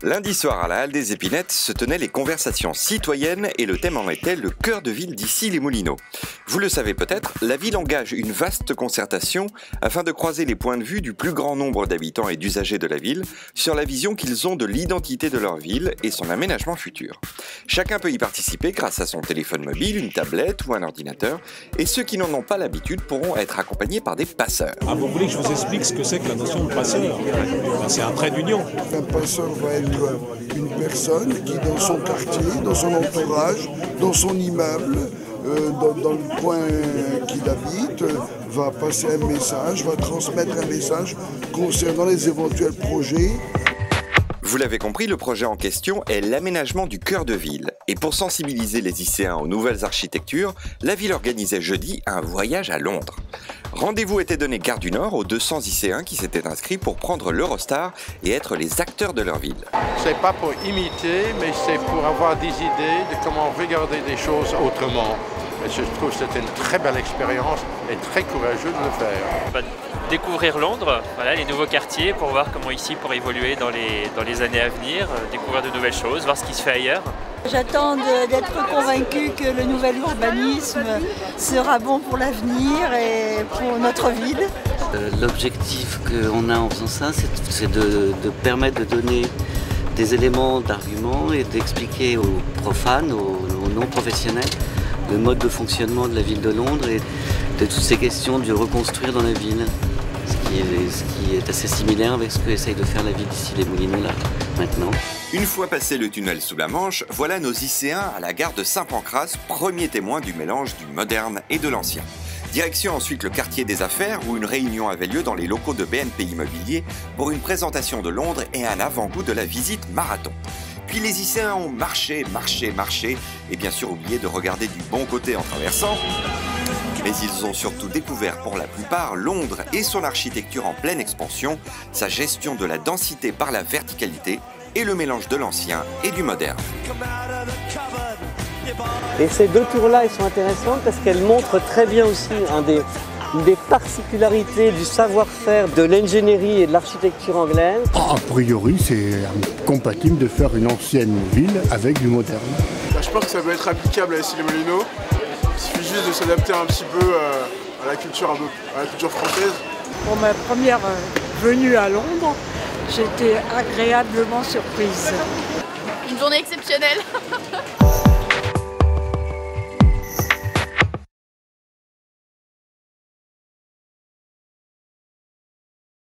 Lundi soir à la Halle des Épinettes se tenaient les conversations citoyennes et le thème en était le cœur de ville d'Issy-les-Moulineaux. Vous le savez peut-être, la ville engage une vaste concertation afin de croiser les points de vue du plus grand nombre d'habitants et d'usagers de la ville sur la vision qu'ils ont de l'identité de leur ville et son aménagement futur. Chacun peut y participer grâce à son téléphone mobile, une tablette ou un ordinateur, et ceux qui n'en ont pas l'habitude pourront être accompagnés par des passeurs. Ah, vous voulez que je vous explique ce que c'est que la notion de passeur? C'est un trait d'union. Un passeur va être une personne qui, dans son quartier, dans son entourage, dans son immeuble, dans le coin qu'il habite, va passer un message, va transmettre un message concernant les éventuels projets. Vous l'avez compris, le projet en question est l'aménagement du cœur de ville. Et pour sensibiliser les Icéens aux nouvelles architectures, la ville organisait jeudi un voyage à Londres. Rendez-vous était donné gare du Nord aux 200 Icéens qui s'étaient inscrits pour prendre l'Eurostar et être les acteurs de leur ville. C'est pas pour imiter, mais c'est pour avoir des idées de comment regarder des choses autrement. Et je trouve que c'était une très belle expérience et très courageux de le faire. Découvrir Londres, voilà, les nouveaux quartiers pour voir comment ici pourrait évoluer dans les années à venir, découvrir de nouvelles choses, voir ce qui se fait ailleurs. J'attends d'être convaincue que le nouvel urbanisme sera bon pour l'avenir et pour notre ville. L'objectif qu'on a en faisant ça, c'est de permettre de donner des éléments d'argument et d'expliquer aux profanes, aux non-professionnels, le mode de fonctionnement de la ville de Londres et de toutes ces questions de reconstruire dans la ville. Ce qui est assez similaire avec ce qu'essaye de faire la ville d'Issy-les-Moulineaux là, maintenant. Une fois passé le tunnel sous la Manche, voilà nos Icéens à la gare de Saint-Pancras, premier témoin du mélange du moderne et de l'ancien. Direction ensuite le quartier des affaires où une réunion avait lieu dans les locaux de BNP Immobilier pour une présentation de Londres et un avant-goût de la visite marathon. Puis les Icéens ont marché et bien sûr oublié de regarder du bon côté en traversant. Mais ils ont surtout découvert pour la plupart Londres et son architecture en pleine expansion, sa gestion de la densité par la verticalité et le mélange de l'ancien et du moderne. Et ces deux tours-là, elles sont intéressantes parce qu'elles montrent très bien aussi une des particularités du savoir-faire de l'ingénierie et de l'architecture anglaise. A priori, c'est compatible de faire une ancienne ville avec du moderne. Je pense que ça peut être applicable à Issy-les-Moulineaux. Il suffit juste de s'adapter un petit peu à la culture française. Pour ma première venue à Londres, j'étais agréablement surprise. Une journée exceptionnelle.